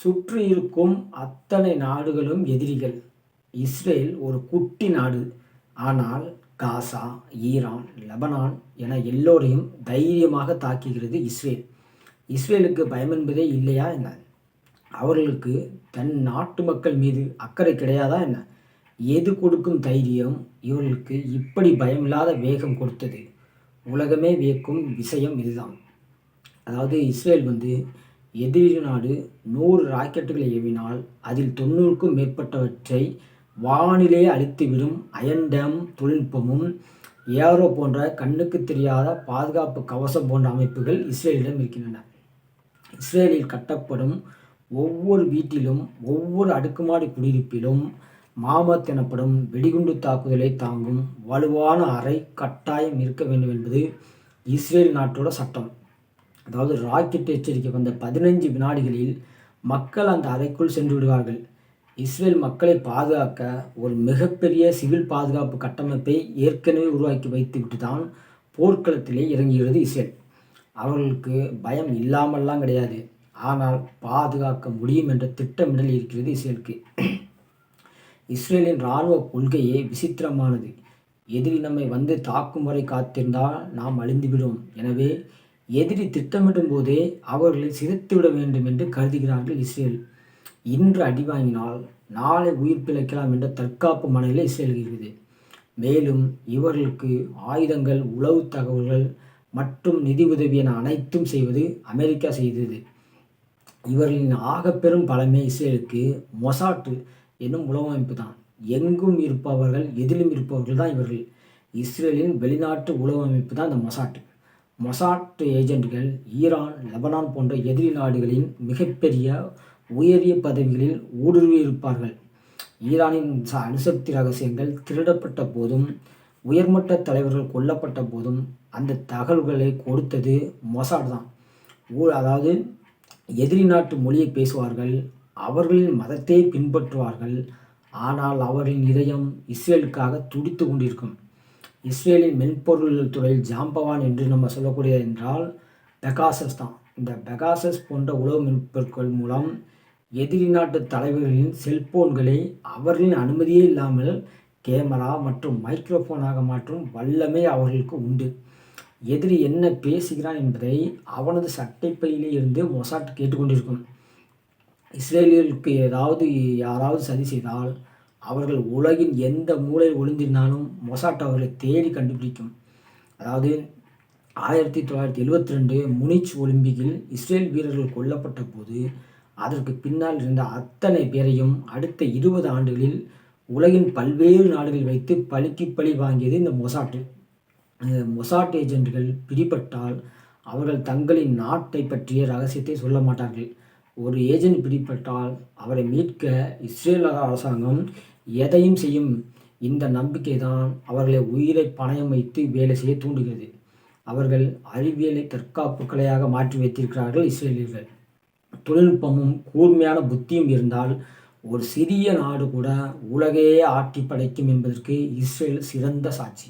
சுற்றி இருக்கும் அத்தனை நாடுகளும் எதிரிகள். இஸ்ரேல் ஒரு குட்டி நாடு. ஆனால் காசா, ஈரான், லெபனான் என எல்லோரையும் தைரியமாக தாக்குகிறது இஸ்ரேல். இஸ்ரேலுக்கு பயம் என்பதே இல்லையா என்ன? அவர்களுக்கு தன் நாட்டு மக்கள் மீது அக்கறை கிடையாதா என்ன? எது கொடுக்கும் தைரியம் இவர்களுக்கு இப்படி பயமில்லாத வேகம் கொடுத்தது? உலகமே வியக்கும் விஷயம் இதுதான். அதாவது இஸ்ரேல் எதிரி நாடு 100 ராக்கெட்டுகளை ஏவினால் அதில் 90க்கும் மேற்பட்டவற்றை வானிலே அழித்துவிடும் அயன் டேம் தொழில்நுட்பமும் ஏரோ போன்ற கண்ணுக்கு தெரியாத பாதுகாப்பு கவசம் போன்ற அமைப்புகள் இஸ்ரேலிடம் இருக்கின்றன. இஸ்ரேலில் கட்டப்படும் ஒவ்வொரு வீட்டிலும் ஒவ்வொரு அடுக்குமாடி குடியிருப்பிலும் மாமத் எனப்படும் வெடிகுண்டு தாக்குதலை தாங்கும் வலுவான அறை கட்டாயம் இருக்க வேண்டும் என்பது இஸ்ரேல் நாட்டோட சட்டம். அதாவது ராக்கெட் எச்சரிக்கை வந்த 15 வினாடிகளில் மக்கள் அந்த அறைக்குள் சென்று விடுவார்கள். இஸ்ரேல் மக்களை பாதுகாக்க ஒரு மிகப்பெரிய சிவில் பாதுகாப்பு கட்டமைப்பை ஏற்கனவே உருவாக்கி வைத்துவிட்டு தான் போர்க்களத்திலே இறங்குகிறது இஸ்ரேல். அவர்களுக்கு பயம் இல்லாமல்லாம் கிடையாது, ஆனால் பாதுகாக்க முடியும் என்ற திட்டமிடல் இருக்கிறது இஸ்ரேலுக்கு. இஸ்ரேலின் இராணுவ கொள்கையே விசித்திரமானது. எதிரி நம்மை தாக்கும் வரை காத்திருந்தால் நாம் அழிந்துவிடும். எனவே எதிரி திட்டமிடும் போதே அவர்களை சிதைத்துவிட வேண்டும் என்று கருதுகிறார்கள் இஸ்ரேல். இன்று அடி வாங்கினால் நாளை உயிர் பிழைக்கலாம் என்ற தற்காப்பு மனநிலை இஸ்ரேல் இருக்கிறது. மேலும் இவர்களுக்கு ஆயுதங்கள், உளவு தகவல்கள் மற்றும் நிதி உதவி என அனைத்தும் செய்வது அமெரிக்கா செய்தது. இவர்களின் ஆகப்பெரும் பலமே இஸ்ரேலுக்கு மொசாட் என்னும் உளவு அமைப்பு தான். எங்கும் இருப்பவர்கள், எதிலும் இருப்பவர்கள் தான் இவர்கள். இஸ்ரேலின் வெளிநாட்டு உளவு அமைப்பு தான் இந்த மொசாட் ஏஜென்ட்கள் ஈரான், லெபனான் போன்ற எதிரி நாடுகளின் மிகப்பெரிய உயரிய பதவிகளில் ஊடுருவியிருப்பார்கள். ஈரானின் அணுசக்தி ரகசியங்கள் திருடப்பட்ட போதும், உயர்மட்ட தலைவர்கள் கொல்லப்பட்ட போதும் அந்த தகவல்களை கொடுத்தது மொசாட் தான். அதாவது எதிரி நாட்டு மொழியை பேசுவார்கள், அவர்களின் மதத்தை பின்பற்றுவார்கள். ஆனால் அவர்களின் இதயம் இஸ்ரேலுக்காக துடித்து கொண்டிருக்கும். இஸ்ரேலின் மென்பொருள் துறையில் ஜாம்பவான் என்று நம்ம சொல்லக்கூடிய என்றால் பெகாசஸ் தான். இந்த பெகாசஸ் போன்ற உளவு மென்பொருட்கள் மூலம் எதிரி நாட்டு தலைவர்களின் செல்போன்களை அவர்களின் அனுமதியே இல்லாமல் கேமரா மற்றும் மைக்ரோஃபோனாக மாற்றும் வல்லமை அவர்களுக்கு உண்டு. எதிரி என்ன பேசுகிறான் என்பதை அவனது சட்டைப்பையிலே இருந்து மொசாட் கேட்டுக்கொண்டிருக்கும். இஸ்ரேலியர்களுக்கு யாராவது சதி செய்தால் அவர்கள் உலகின் எந்த மூலையில் ஒளிந்திருந்தாலும் மொசாட் அவர்களை தேடி கண்டுபிடிக்கும். அதாவது 1972 முனிச் ஒலிம்பிக்கில் இஸ்ரேல் வீரர்கள் கொல்லப்பட்ட போது அதற்கு பின்னால் இருந்த அத்தனை பேரையும் அடுத்த 20 ஆண்டுகளில் உலகின் பல்வேறு நாடுகளில் வைத்து பழிக்கு பழி வாங்கியது இந்த மொசாட் ஏஜென்ட்கள் பிடிபட்டால் அவர்கள் தங்களின் நாட்டை பற்றிய ரகசியத்தை சொல்ல மாட்டார்கள். ஒரு ஏஜென்ட் பிடிபட்டால் அவரை மீட்க இஸ்ரேல் அரசாங்கம் எதையும் செய்யும். இந்த நம்பிக்கை தான் அவர்களை உயிரை பணயம் வைத்து வேலை செய்ய தூண்டுகிறது. அவர்கள் அறிவியலை தற்காப்பு கலையாக மாற்றி வைத்திருக்கிறார்கள் இஸ்ரேலியர்கள். தொழில்நுட்பமும் கூர்மையான புத்தியும் இருந்தால் ஒரு சிறிய நாடு கூட உலகையே ஆட்டி படைக்கும் என்பதற்கு இஸ்ரேல் சிறந்த சாட்சி.